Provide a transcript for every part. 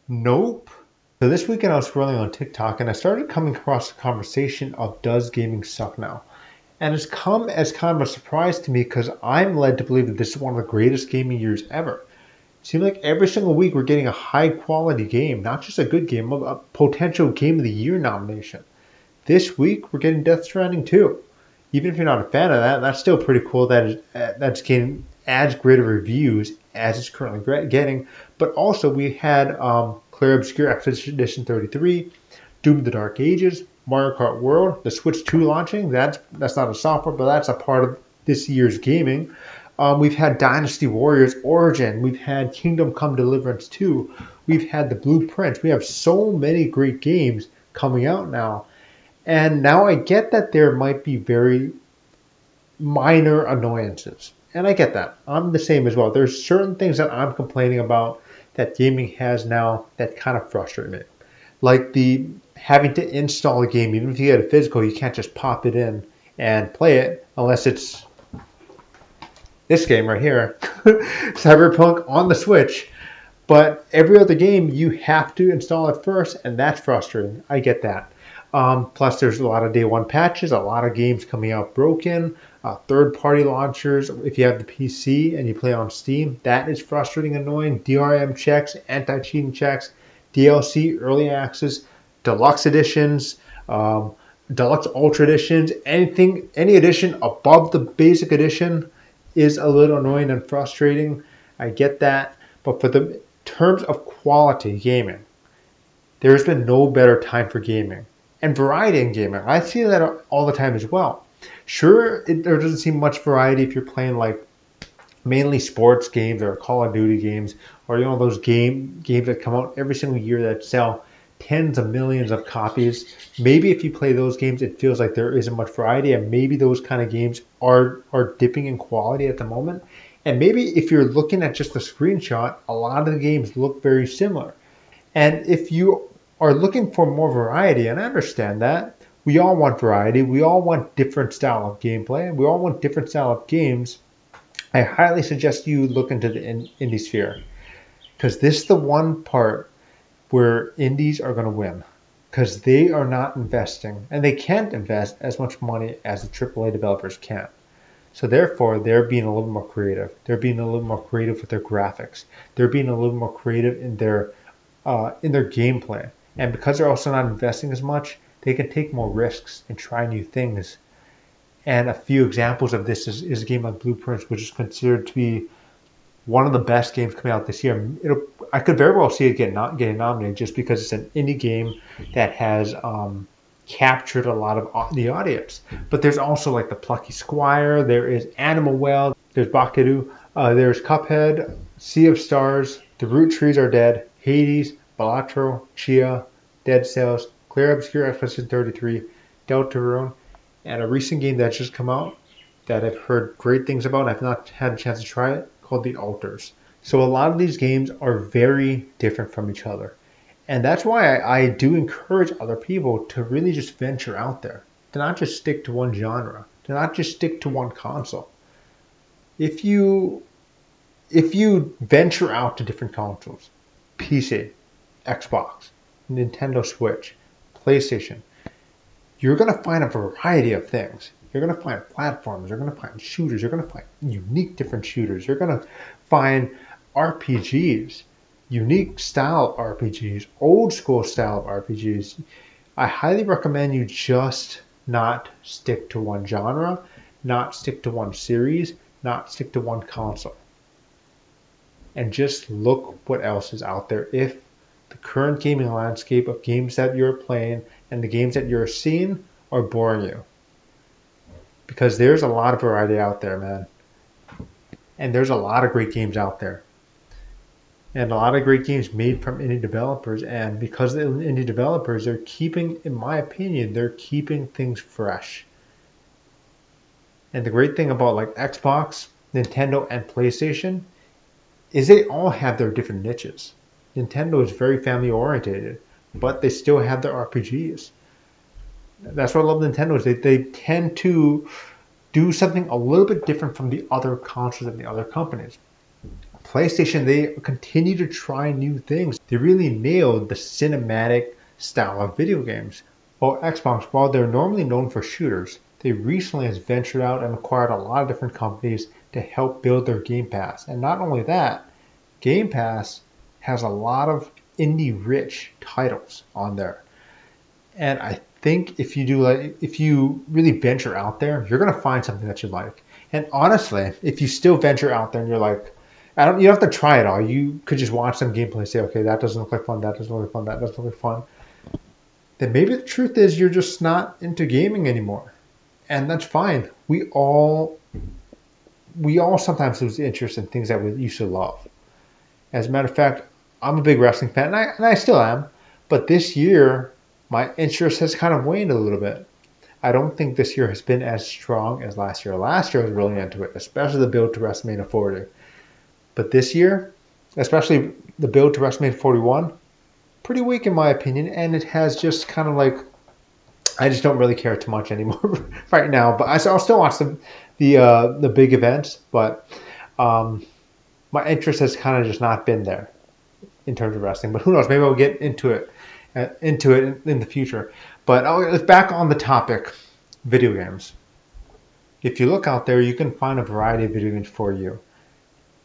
Nope. So this weekend I was scrolling on TikTok and I started coming across the conversation of does gaming suck now? And it's come as kind of a surprise to me because I'm led to believe that this is one of the greatest gaming years ever. It seems like every single week we're getting a high quality game, not just a good game, a potential game of the year nomination. This week we're getting Death Stranding 2. Even if you're not a fan of that, that's still pretty cool that that's getting as great of reviews as it's currently getting. But also we had Clair Obscur Expedition 33, Doom the Dark Ages, Mario Kart World, the Switch 2 launching. That's not a software, but that's a part of this year's gaming. We've had Dynasty Warriors Origin. We've had Kingdom Come Deliverance 2. We've had The Blueprint. We have so many great games coming out now. And now I get that there might be very minor annoyances. And I get that. I'm the same as well. There's certain things that I'm complaining about that gaming has now that kind of frustrate me. Like the having to install a game, even if you get a physical, you can't just pop it in and play it unless it's this game right here, Cyberpunk on the Switch. But every other game, you have to install it first, and that's frustrating. I get that. Plus, there's a lot of day one patches, a lot of games coming out broken, third-party launchers. If you have the PC and you play on Steam, that is frustrating, annoying. DRM checks, anti-cheating checks, DLC, early access, deluxe editions, deluxe ultra editions, any edition above the basic edition is a little annoying and frustrating. I get that. But for the terms of quality gaming, there's been no better time for gaming. And variety in gaming. I see that all the time as well. Sure, there doesn't seem much variety if you're playing like mainly sports games or Call of Duty games or those games that come out every single year that sell tens of millions of copies. Maybe if you play those games, it feels like there isn't much variety, and maybe those kind of games are dipping in quality at the moment. And maybe if you're looking at just the screenshot, a lot of the games look very similar. And if you are looking for more variety, and I understand that, we all want variety, we all want different style of gameplay, we all want different style of games. I highly suggest you look into the indie sphere because this is the one part where indies are going to win because they are not investing and they can't invest as much money as the AAA developers can. So therefore, they're being a little more creative. They're being a little more creative with their graphics. They're being a little more creative in their gameplay. And because they're also not investing as much, they can take more risks and try new things. And a few examples of this is a game like Blueprints, which is considered to be one of the best games coming out this year. I could very well see it getting nominated just because it's an indie game that has captured a lot of the audience. But there's also like the Plucky Squire, there is Animal Well, there's Bakeru, there's Cuphead, Sea of Stars, The Root Trees Are Dead, Hades, Balatro, Chia, Dead Cells, Clair Obscur Expedition 33, Deltarune, and a recent game that's just come out that I've heard great things about. I've not had a chance to try it, called The Altars. So a lot of these games are very different from each other. And that's why I do encourage other people to really just venture out there, to not just stick to one genre, to not just stick to one console. If you venture out to different consoles, PC, Xbox, Nintendo Switch, PlayStation, you're going to find a variety of things. You're going to find platforms. You're going to find shooters. You're going to find unique different shooters. You're going to find RPGs, unique style RPGs, old school style RPGs. I highly recommend you just not stick to one genre, not stick to one series, not stick to one console. And just look what else is out there. If the current gaming landscape of games that you're playing and the games that you're seeing are boring you. Because there's a lot of variety out there, man. And there's a lot of great games out there. And a lot of great games made from indie developers. And because the indie developers, they're keeping, in my opinion, they're keeping things fresh. And the great thing about like Xbox, Nintendo, and PlayStation is they all have their different niches. Nintendo is very family oriented, but they still have their RPGs. That's what I love Nintendo is they tend to do something a little bit different from the other consoles and the other companies. PlayStation, they continue to try new things. They really nailed the cinematic style of video games. While Xbox, while they're normally known for shooters, they recently has ventured out and acquired a lot of different companies to help build their Game Pass. And not only that, Game Pass has a lot of indie-rich titles on there. And I think if you really venture out there, you're gonna find something that you like. And honestly, if you still venture out there and you're like, you don't have to try it all. You could just watch some gameplay and say, okay, that doesn't look like fun, that doesn't look like fun, that doesn't look like fun. Then maybe the truth is you're just not into gaming anymore. And that's fine. We all sometimes lose interest in things that we used to love. As a matter of fact, I'm a big wrestling fan, and I still am. But this year, my interest has kind of waned a little bit. I don't think this year has been as strong as last year. Last year I was really into it, especially the build to WrestleMania 40. But this year, especially the build to WrestleMania 41, pretty weak in my opinion, and it has just kind of like, I just don't really care too much anymore right now. But I'll still watch the big events, but my interest has kind of just not been there in terms of wrestling. But who knows? Maybe I'll get into it in the future. But back on the topic, video games. If you look out there, you can find a variety of video games for you.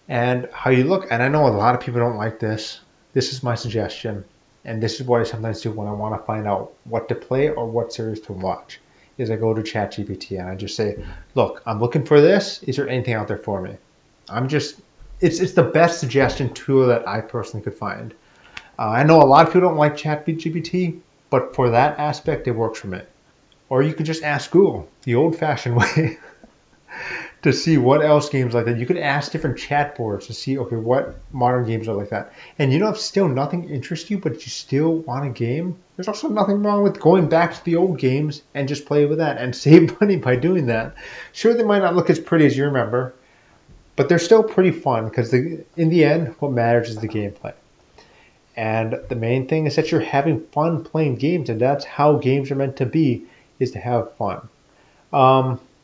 And how you look, and I know a lot of people don't like this. This is my suggestion, and this is what I sometimes do when I want to find out what to play or what series to watch. Is I go to ChatGPT and I just say, "Look, I'm looking for this. Is there anything out there for me?" It's the best suggestion tool that I personally could find. I know a lot of people don't like ChatGPT, but for that aspect, it works for me. Or you could just ask Google, the old-fashioned way, to see what else games like that. You could ask different chat boards to see, okay, what modern games are like that. And if still nothing interests you, but you still want a game, there's also nothing wrong with going back to the old games and just play with that and save money by doing that. Sure, they might not look as pretty as you remember, but they're still pretty fun because in the end, what matters is the gameplay. And the main thing is that you're having fun playing games, and that's how games are meant to be, is to have fun.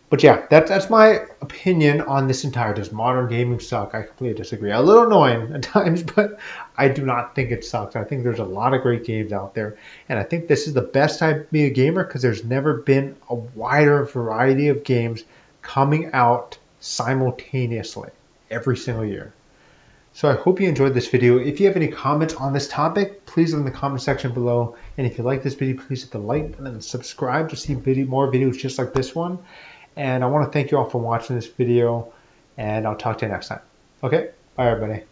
But yeah, that's my opinion on this entire. Does modern gaming suck? I completely disagree. A little annoying at times, but I do not think it sucks. I think there's a lot of great games out there, and I think this is the best time to be a gamer because there's never been a wider variety of games coming out simultaneously every single year. So I hope you enjoyed this video. If you have any comments on this topic, please leave in the comment section below. And if you like this video, please hit the like button and subscribe to see more videos just like this one. And I want to thank you all for watching this video, and I'll talk to you next time. Okay? Bye, everybody.